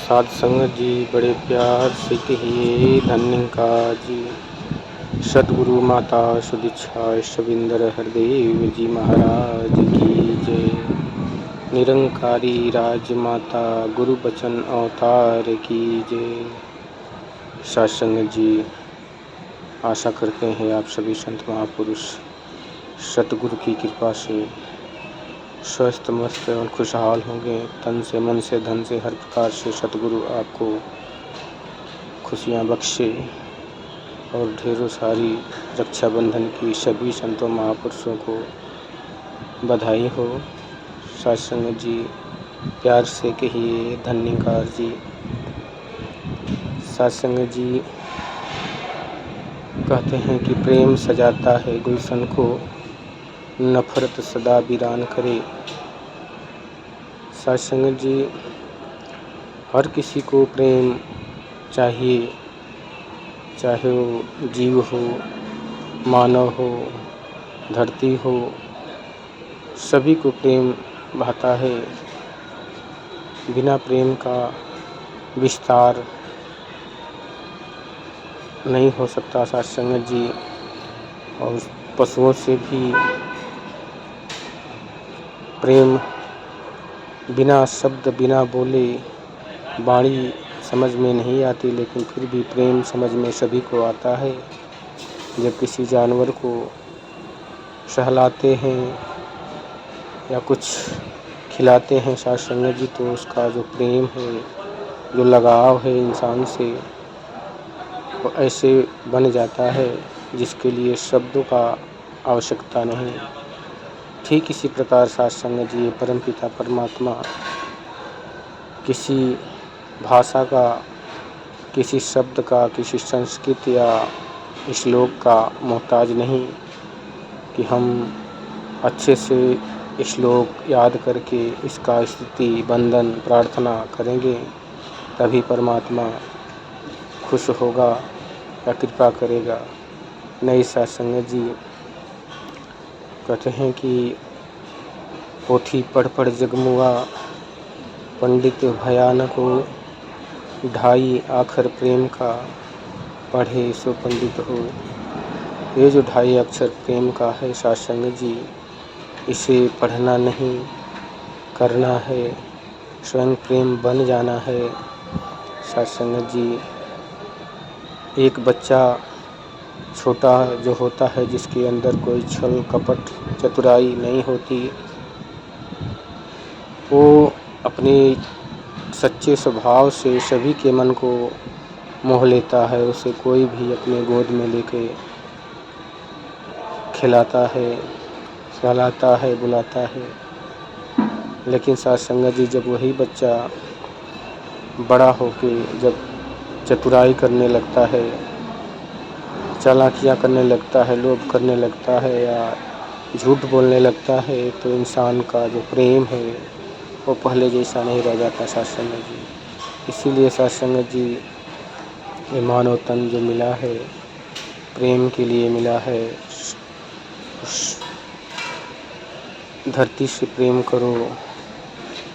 साध संगत जी बड़े प्यार से कहिए धन्य का जी। सतगुरु माता सुदीक्षा शविंदर हरदेव जी महाराज की जय। निरंकारी राजमाता गुरु बचन अवतार की जय। साध संगत जी, आशा करते हैं आप सभी संत महापुरुष सतगुरु की कृपा से स्वस्थ मस्त एवं खुशहाल होंगे। तन से मन से धन से हर प्रकार से सतगुरु आपको खुशियाँ बख्शे और ढेरों सारी रक्षाबंधन की सभी संतों महापुरुषों को बधाई हो। साध संगत जी, प्यार से कहिए धन्यकार जी। साध संगत जी कहते हैं कि प्रेम सजाता है गुलशन को, नफरत सदा वीरान करे। साध संगत जी, हर किसी को प्रेम चाहिए, चाहे वो जीव हो, मानव हो, धरती हो, सभी को प्रेम भाता है। बिना प्रेम का विस्तार नहीं हो सकता। साध संगत जी, और पशुओं से भी प्रेम बिना शब्द बिना बोले वाणी समझ में नहीं आती, लेकिन फिर भी प्रेम समझ में सभी को आता है। जब किसी जानवर को सहलाते हैं या कुछ खिलाते हैं साध संगत जी, तो उसका जो प्रेम है, जो लगाव है इंसान से, वो ऐसे बन जाता है जिसके लिए शब्दों का आवश्यकता नहीं। ठीक इसी प्रकार साध संगत जी, परमपिता परमात्मा किसी भाषा का, किसी शब्द का, किसी संस्कृत या श्लोक का मोहताज नहीं कि हम अच्छे से श्लोक याद करके इसका स्तुति वंदन प्रार्थना करेंगे तभी परमात्मा खुश होगा या कृपा करेगा। नहीं, साध संगत जी कहते हैं कि पोथी पढ़ पढ़ जगमुआ, पंडित भयानक हो, ढाई आखर प्रेम का पढ़े सो पंडित हो। ये जो ढाई अक्षर प्रेम का है साध संगत जी, इसे पढ़ना नहीं, करना है, स्वयं प्रेम बन जाना है। साध संगत जी, एक बच्चा छोटा जो होता है, जिसके अंदर कोई छल कपट चतुराई नहीं होती, वो अपने सच्चे स्वभाव से सभी के मन को मोह लेता है। उसे कोई भी अपने गोद में लेके खिलाता है, सहलाता है, बुलाता है। लेकिन साध संगत जी, जब वही बच्चा बड़ा होके जब चतुराई करने लगता है, चालाकियाँ करने लगता है, लोभ करने लगता है या झूठ बोलने लगता है, तो इंसान का जो प्रेम है वो पहले जैसा नहीं रह जाता। साध संगत जी, इसीलिए साध संगत जी, ये मानव तन जो मिला है प्रेम के लिए मिला है। धरती से प्रेम करो,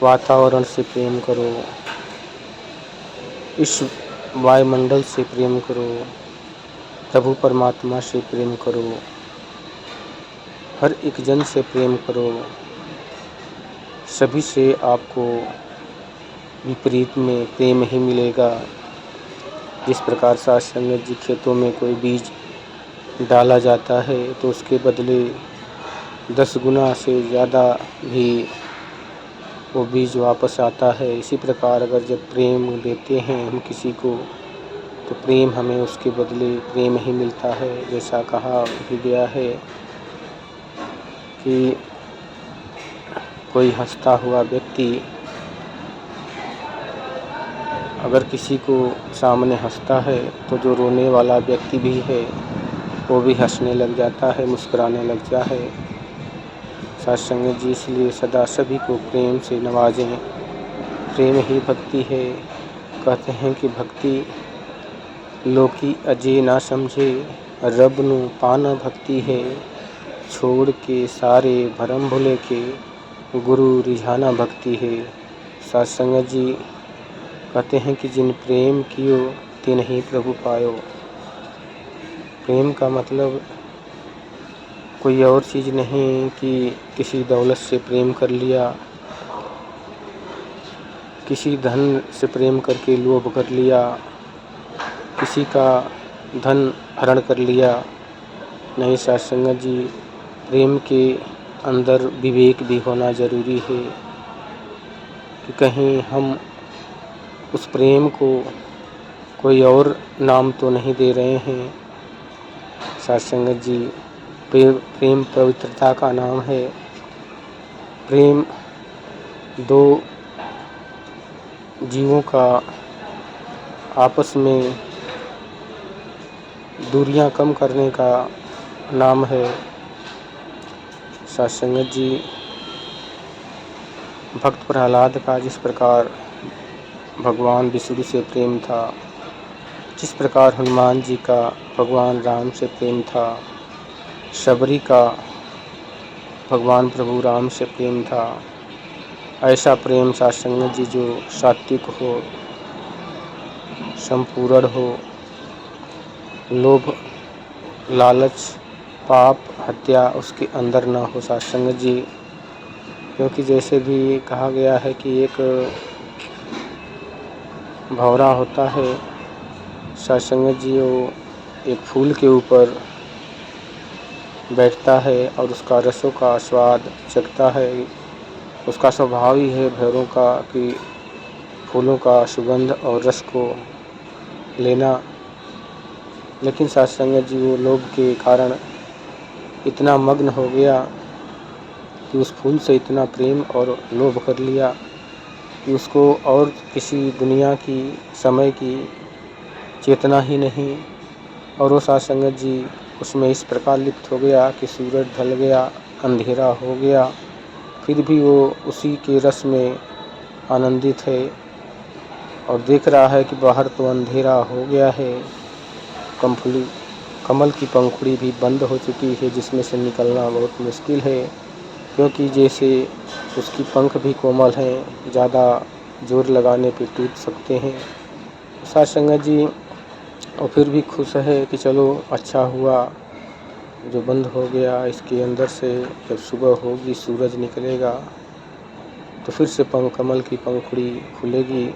वातावरण से प्रेम करो, इस वायुमंडल से प्रेम करो, प्रभु परमात्मा से प्रेम करो, हर एक जन से प्रेम करो। सभी से आपको विपरीत में प्रेम ही मिलेगा। जिस प्रकार साध संगत जी, खेतों में कोई बीज डाला जाता है तो उसके बदले 10 गुना से ज़्यादा भी वो बीज वापस आता है। इसी प्रकार अगर जब प्रेम देते हैं हम किसी को, तो प्रेम हमें उसके बदले प्रेम ही मिलता है। जैसा कहा भी गया है कि कोई हंसता हुआ व्यक्ति अगर किसी को सामने हंसता है, तो जो रोने वाला व्यक्ति भी है वो भी हंसने लग जाता है, मुस्कुराने लग जाता है। साध संगत जी, इसलिए सदा सभी को प्रेम से नवाजें। प्रेम ही भक्ति है। कहते हैं कि भक्ति लोकी अजे ना समझे, रब नू पाना भक्ति है। छोड़ के सारे भरम भुले के, गुरु रिझाना भक्ति है। साध संगत जी, कहते हैं कि जिन प्रेम कियो तिन ही प्रभु पायो। प्रेम का मतलब कोई और चीज़ नहीं कि किसी दौलत से प्रेम कर लिया, किसी धन से प्रेम करके लोभ कर लिया, किसी का धन हरण कर लिया। नहीं साथ संगत जी, प्रेम के अंदर विवेक भी होना ज़रूरी है कि कहीं हम उस प्रेम को कोई और नाम तो नहीं दे रहे हैं। साथ संगत जी, प्रेम पवित्रता का नाम है। प्रेम दो जीवों का आपस में दूरियां कम करने का नाम है। साथ संगत जी, भक्त प्रहलाद का जिस प्रकार भगवान विष्णु से प्रेम था, जिस प्रकार हनुमान जी का भगवान राम से प्रेम था, शबरी का भगवान प्रभु राम से प्रेम था, ऐसा प्रेम साथ संगत जी जो सात्विक हो, संपूर्ण हो, लोभ लालच पाप हत्या उसके अंदर ना हो साथ संगत जी। क्योंकि जैसे भी कहा गया है कि एक भंवरा होता है साथ संगत जी, वो एक फूल के ऊपर बैठता है और उसका रसों का स्वाद चखता है। उसका स्वभाव ही है भंवरों का कि फूलों का सुगंध और रस को लेना। लेकिन साथ संगत जी, वो लोभ के कारण इतना मग्न हो गया कि उस फूल से इतना प्रेम और लोभ कर लिया कि उसको और किसी दुनिया की समय की चेतना ही नहीं। और वो साथ संगत जी उसमें इस प्रकार लिप्त हो गया कि सूरज ढल गया, अंधेरा हो गया, फिर भी वो उसी के रस में आनंदित है और देख रहा है कि बाहर तो अंधेरा हो गया है, कमल की पंखुड़ी भी बंद हो चुकी है जिसमें से निकलना बहुत मुश्किल है। क्योंकि जैसे उसकी पंख भी कोमल हैं, ज़्यादा जोर लगाने पे टूट सकते हैं। साथ संगत जी, और फिर भी खुश है कि चलो अच्छा हुआ जो बंद हो गया, इसके अंदर से जब सुबह होगी सूरज निकलेगा तो फिर से कमल की पंखुड़ी खुलेगी,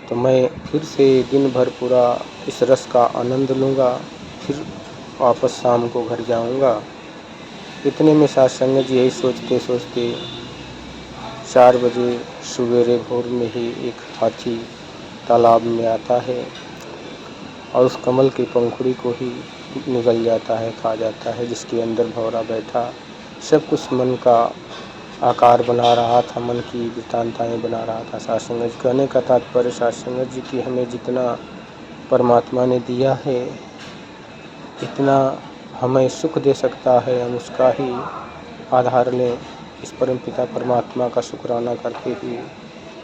तो मैं फिर से दिन भर पूरा इस रस का आनंद लूँगा, फिर वापस शाम को घर जाऊँगा। इतने में साथ संगत जी यही सोचते सोचते 4 बजे सवेरे भोर में ही एक हाथी तालाब में आता है और उस कमल की पंखुड़ी को ही निगल जाता है, खा जाता है, जिसके अंदर भंवरा बैठा सब कुछ मन का आकार बना रहा था, मन की वृत्तांताएँ बना रहा था। साथ संगत जी, कहने का तात्पर्य साथ संगत जी कि हमें जितना परमात्मा ने दिया है, इतना हमें सुख दे सकता है, हम उसका ही आधार लें। इस परमपिता परमात्मा का शुक्राना करके ही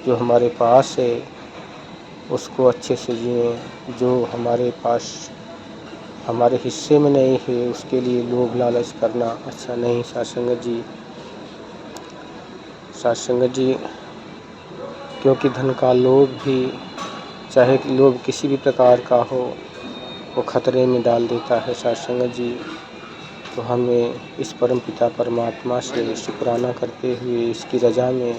जो हमारे पास है उसको अच्छे से जिएं। जो हमारे पास हमारे हिस्से में नहीं है उसके लिए लोभ लालच करना अच्छा नहीं। साथ संगत जी, साथ संगत जी, क्योंकि धन का लोभ भी, चाहे लोभ किसी भी प्रकार का हो, वो खतरे में डाल देता है। साथ संगत जी, तो हमें इस परमपिता परमात्मा से शुक्राना करते हुए इसकी रज़ा में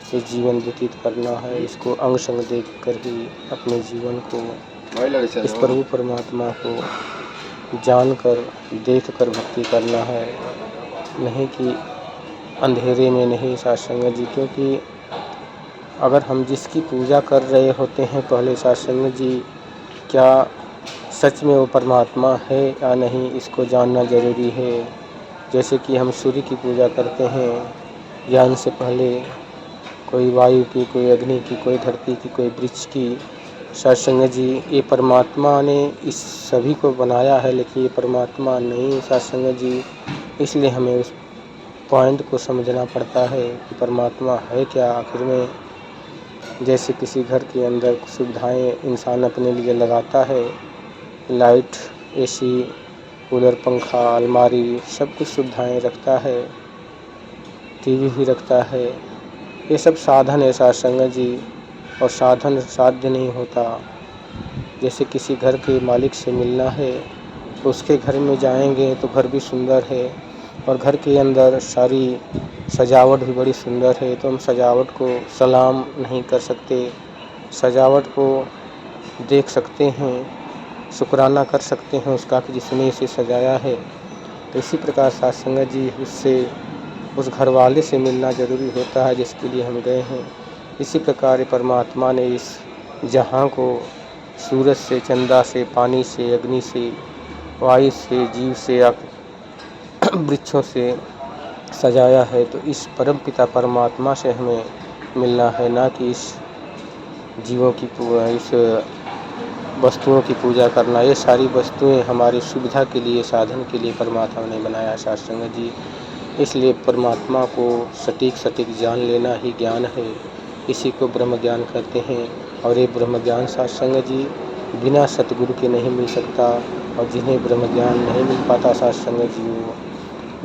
ये जीवन व्यतीत करना है। इसको अंग संग देख कर ही अपने जीवन को इस प्रभु परमात्मा को जानकर देख कर भक्ति करना है, नहीं कि अंधेरे में नहीं। साथ संगत जी, क्योंकि अगर हम जिसकी पूजा कर रहे होते हैं पहले साथ संगत जी, क्या सच में वो परमात्मा है या नहीं, इसको जानना ज़रूरी है। जैसे कि हम सूर्य की पूजा करते हैं, ज्ञान से पहले कोई वायु की, कोई अग्नि की, कोई धरती की, कोई वृक्ष की। साथ संगत जी, ये परमात्मा ने इस सभी को बनाया है, लेकिन ये परमात्मा नहीं। साथ संगत जी, इसलिए हमें उस पॉइंट को समझना पड़ता है कि परमात्मा है क्या आखिर में। जैसे किसी घर के अंदर सुविधाएं इंसान अपने लिए लगाता है, लाइट, एसी, कूलर, पंखा, अलमारी, सब कुछ सुविधाएं रखता है, टीवी भी रखता है, ये सब साधन है। साथ संगत जी, और साधन साध्य नहीं होता। जैसे किसी घर के मालिक से मिलना है, उसके घर में जाएंगे तो घर भी सुंदर है और घर के अंदर सारी सजावट भी बड़ी सुंदर है, तो हम सजावट को सलाम नहीं कर सकते, सजावट को देख सकते हैं, शुक्राना कर सकते हैं उसका कि जिसने इसे सजाया है। तो इसी प्रकार साथ संगत जी उससे उस घर वाले से मिलना ज़रूरी होता है जिसके लिए हम गए हैं। इसी प्रकार परमात्मा ने इस जहाँ को सूरज से, चंदा से, पानी से, अग्नि से, वायु से, जीव से, वृक्षों से सजाया है। तो इस परम पिता परमात्मा से हमें मिलना है, ना कि इस जीवों की इस वस्तुओं की पूजा करना। ये सारी वस्तुएं हमारी सुविधा के लिए, साधन के लिए परमात्मा ने बनाया साथ संगत जी। इसलिए परमात्मा को सटीक जान लेना ही ज्ञान है। इसी को ब्रह्म ज्ञान कहते हैं। और ये ब्रह्म ज्ञान साथ संगत जी बिना सतगुरु के नहीं मिल सकता। और जिन्हें ब्रह्म ज्ञान नहीं मिल पाता साथ संगत जी, वो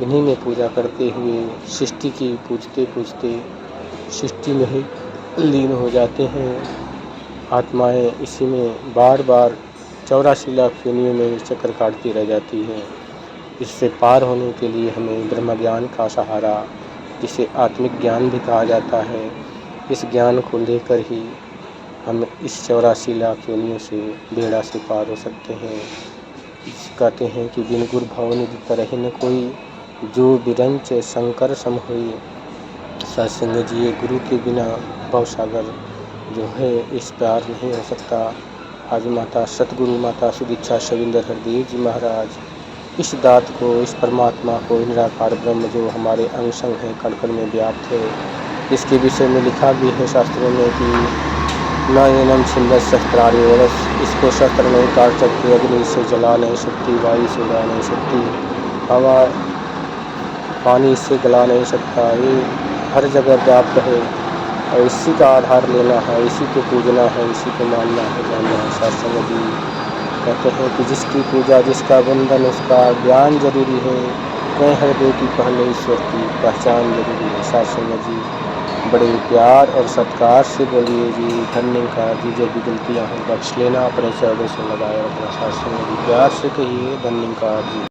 इन्हीं में पूजा करते हुए सृष्टि की पूजते पूजते सृष्टि में ही लीन हो जाते हैं। आत्माएं इसी में बार बार 84 लाख योनियों में चक्कर काटती रह जाती हैं। इससे पार होने के लिए हमें ब्रह्म ज्ञान का सहारा, जिसे आत्मिक ज्ञान भी कहा जाता है, इस ज्ञान को लेकर ही हम इस 84 लाख योनियों से बेड़ा से पार हो सकते हैं। कहते हैं कि बिन गुर भव निधि तरहि न कोई, जो बिरंच शंकर सम होई। सत्संग जी, गुरु के बिना भवसागर जो है इस पार नहीं हो सकता। आज माता सतगुरु माता सुदीक्षा शविंदर हरदेव जी महाराज इस दात को, इस परमात्मा को, निराकार ब्रह्म जो हमारे अंग संग है, कण कण में व्याप्त है, इसके विषय में लिखा भी है शास्त्रों में कि न एनम छिंदत शस्त्राणी वरस, इसको शस्त्र नहीं काट सकते, अग्नि से जला नहीं सकती, वायु से उड़ा नहीं सकती, हवा पानी से गला नहीं सकता। ये हर जगह व्याप्त है और इसी का आधार लेना है, इसी को पूजना है, इसी को मानना है, जानना है। शास्त्र जी कहते हैं कि जिसकी पूजा, जिसका बंधन, उसका ज्ञान जरूरी है। कहीं हृदय की पहले ईश्वर की पहचान जरूरी है। शास्त्र जी बड़े प्यार और सत्कार से बोलिए जी, धन्यकार जी, जो भी गलतियाँ हैं बख्श लेना, अपने चरणों से लगाए रखना। शास्त्र जी प्यार से कहिए धन्यकार जी।